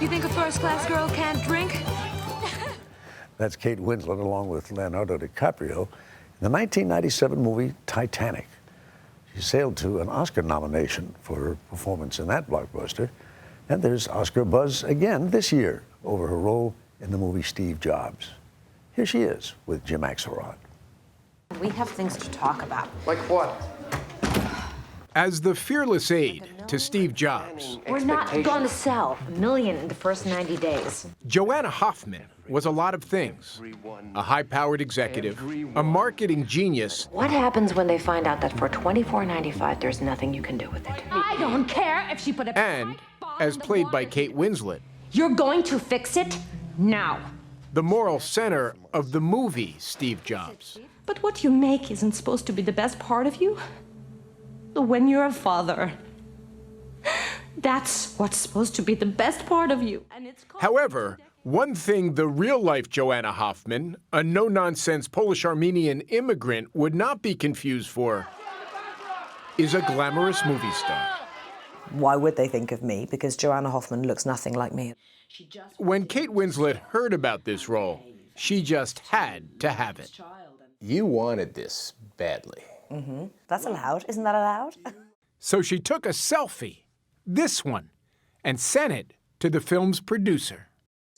You think a first-class girl can't drink? That's Kate Winslet along with Leonardo DiCaprio in the 1997 movie Titanic. She sailed to an Oscar nomination for her performance in that blockbuster. And there's Oscar buzz again this year over her role in the movie Steve Jobs. Here she is with Jim Axelrod. We have things to talk about. Like what? As the fearless aide to Steve Jobs, We're not going to sell 1 million in the first 90 days. Joanna Hoffman was a lot of things. A high-powered executive, a marketing genius, What happens when they find out that for $24.95 there's nothing you can do with it? I don't care if she put a and, as played by Kate Winslet, You're going to fix it now. the moral center of the movie Steve Jobs. But what you make isn't supposed to be the best part of you. When you're a father, that's what's supposed to be the best part of you. And it's called However, one thing the real-life Joanna Hoffman, a no-nonsense Polish-Armenian immigrant, would not be confused for is a glamorous movie star. Why would they think of me? Because Joanna Hoffman looks nothing like me. When Kate Winslet heard about this role, she just had to have it. You wanted this badly. That's allowed. Isn't that allowed? So she took a selfie, this one, and sent it to the film's producer.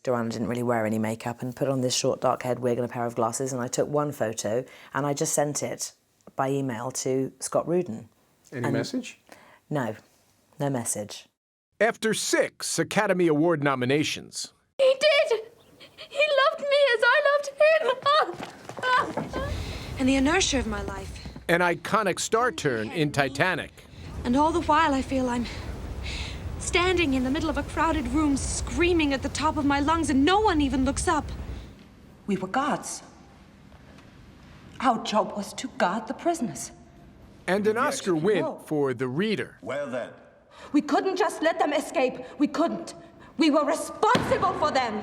Joanna didn't really wear any makeup and put on this short dark haired wig and a pair of glasses, and I took one photo and I just sent it by email to Scott Rudin. Any message? No, no message. After 6 Academy Award nominations, He did! He loved me as I loved him! And the inertia of my life. an iconic star turn in Titanic. And all the while I feel I'm standing in the middle of a crowded room, screaming at the top of my lungs, and no one even looks up. We were guards. Our job was to guard the prisoners. And an Oscar win for The Reader. Well then. We couldn't just let them escape. We couldn't. We were responsible for them.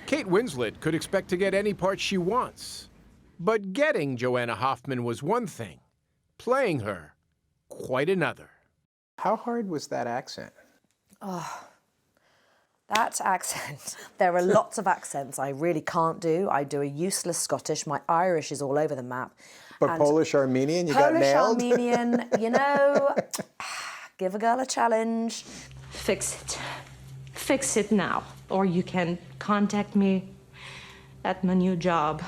Kate Winslet could expect to get any part she wants. But getting Joanna Hoffman was one thing. Playing her, quite another. How hard was that accent? Oh, that accent. There are lots of accents I really can't do. I do a useless Scottish. My Irish is all over the map. But And Polish Armenian, you got nailed? Polish Armenian, you know, give a girl a challenge. Fix it. Fix it now. Or you can contact me at my new job,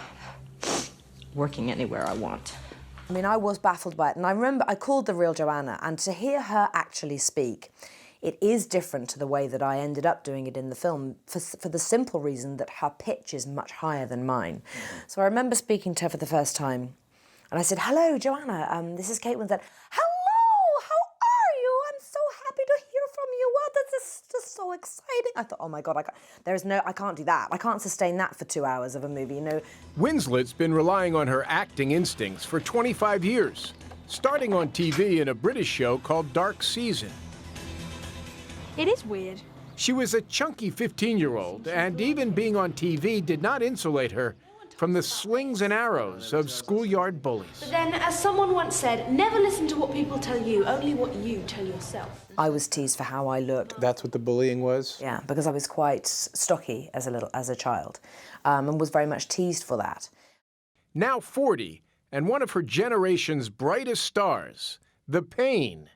working anywhere I want. I mean, I was baffled by it. And I remember I called the real Joanna, and to hear her actually speak, it is different to the way that I ended up doing it in the film for the simple reason that her pitch is much higher than mine. So I remember speaking to her for the first time, and I said, "Hello, Joanna, this is Kate Winslet." "Hello, how are you? I'm so happy to hear from you. Wow, this is just so exciting." I thought, oh my God, I can't do that. I can't sustain that for 2 hours of a movie, you know. Winslet's been relying on her acting instincts for 25 years, starting on TV in a British show called Dark Season. It is weird. She was a chunky 15-year-old, and even being on TV did not insulate her from the slings and arrows of schoolyard bullies. But then, as someone once said, never listen to what people tell you, only what you tell yourself. I was teased for how I looked. That's what the bullying was? Yeah, because I was quite stocky as a child, and was very much teased for that. Now 40, and one of her generation's brightest stars, the pain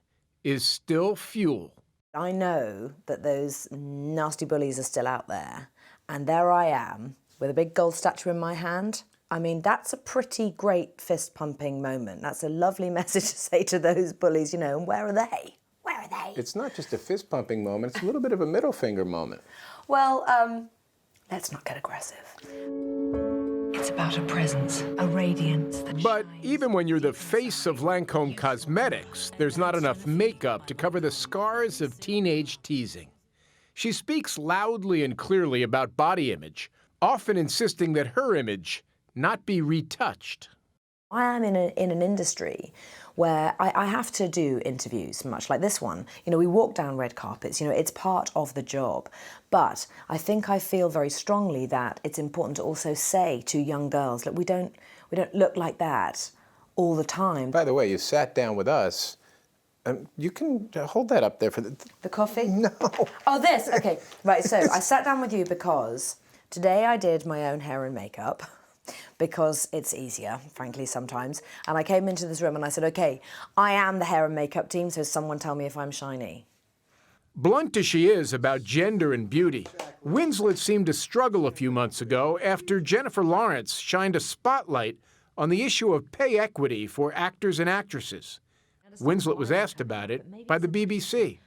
is still fuel. I know that those nasty bullies are still out there, and there I am with a big gold statue in my hand. I mean, that's a pretty great fist-pumping moment. That's a lovely message to say to those bullies, you know, and where are they? Where are they? It's not just a fist-pumping moment, it's a little bit of a middle finger moment. Well, let's not get aggressive. It's about a presence, a radiance that But even when you're the face of Lancome Cosmetics, there's not enough makeup to cover the scars of teenage teasing. She speaks loudly and clearly about body image, often insisting that her image not be retouched. I am in an industry where I have to do interviews, much like this one. You know, we walk down red carpets, you know, it's part of the job. But I think I feel very strongly that it's important to also say to young girls, look, we don't look like that all the time. By the way, you sat down with us You can hold that up there for the... The coffee? No. Oh, this? Okay. Right, so I sat down with you because today I did my own hair and makeup because it's easier, frankly, sometimes. And I came into this room and I said, okay, I am the hair and makeup team, so someone tell me if I'm shiny. Blunt as she is about gender and beauty, Winslet seemed to struggle a few months ago after Jennifer Lawrence shined a spotlight on the issue of pay equity for actors and actresses. Winslet was asked about it by the BBC.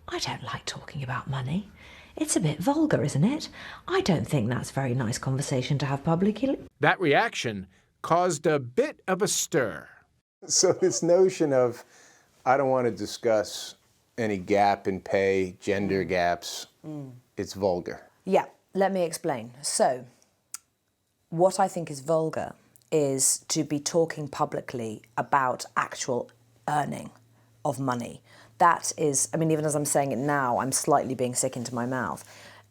I don't like talking about money. It's a bit vulgar, isn't it? I don't think that's a very nice conversation to have publicly. That reaction caused a bit of a stir. So this notion of, I don't want to discuss any gap in pay, gender gaps, it's vulgar. Yeah, let me explain. So, what I think is vulgar is to be talking publicly about actual earning of money. That is, I mean, even as I'm saying it now, I'm slightly being sick into my mouth.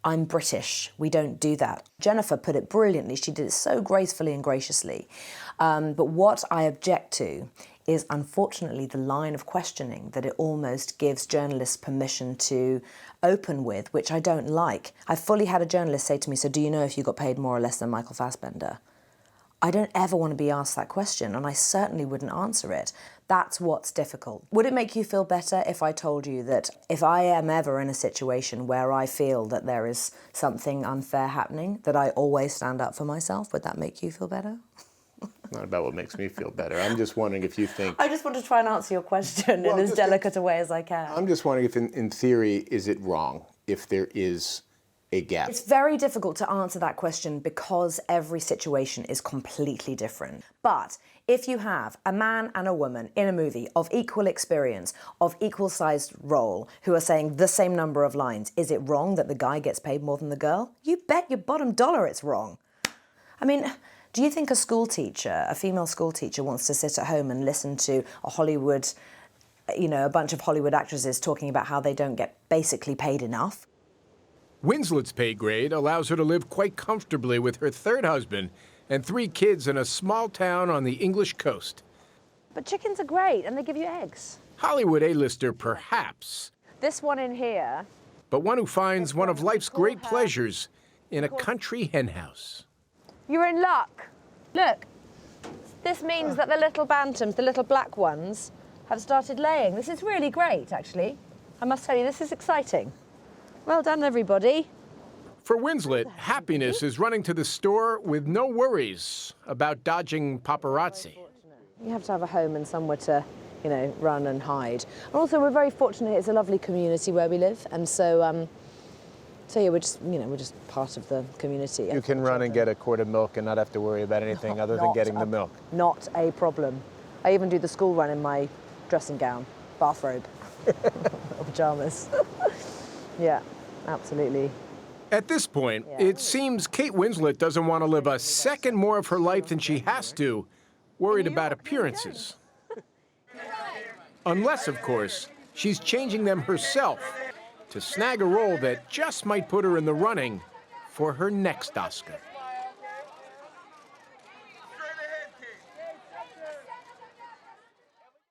I'm British. We don't do that. Jennifer put it brilliantly. She did it so gracefully and graciously. But what I object to is, unfortunately, the line of questioning that it almost gives journalists permission to open with, which I don't like. I fully had a journalist say to me, so do you know if you got paid more or less than Michael Fassbender? I don't ever want to be asked that question, and I certainly wouldn't answer it. That's what's difficult. Would it make you feel better if I told you that if I am ever in a situation where I feel that there is something unfair happening, that I always stand up for myself? Would that make you feel better? Not about what makes me feel better. I'm just wondering if you think... I just want to try and answer your question in as delicate a way as I can. I'm just wondering if, in theory, is it wrong if there is a gap? It's very difficult to answer that question because every situation is completely different. But if you have a man and a woman in a movie of equal experience, of equal-sized role, who are saying the same number of lines, is it wrong that the guy gets paid more than the girl? You bet your bottom dollar it's wrong. I mean, do you think a school teacher, a female school teacher, wants to sit at home and listen to a Hollywood, a bunch of Hollywood actresses talking about how they don't get basically paid enough? Winslet's pay grade allows her to live quite comfortably with her third husband and 3 kids in a small town on the English coast. But chickens are great, and they give you eggs. Hollywood A-lister, perhaps, This one in here. but one who finds one of life's great pleasures in a country henhouse. You're in luck. Look, this means that the little bantams, the little black ones, have started laying. This is really great, actually. I must tell you, this is exciting. Well done, everybody. For Winslet, happiness is running to the store with no worries about dodging paparazzi. You have to have a home and somewhere to, run and hide. And also, we're very fortunate. It's a lovely community where we live, and so yeah, we're just part of the community. You can run and get a quart of milk and not have to worry about anything other than getting the milk. Not a problem. I even do the school run in my dressing gown, bathrobe, or pajamas. Yeah, absolutely. At this point, it seems Kate Winslet doesn't want to live a second more of her life than she has to, worried about appearances. Unless, of course, she's changing them herself to snag a role that just might put her in the running for her next Oscar.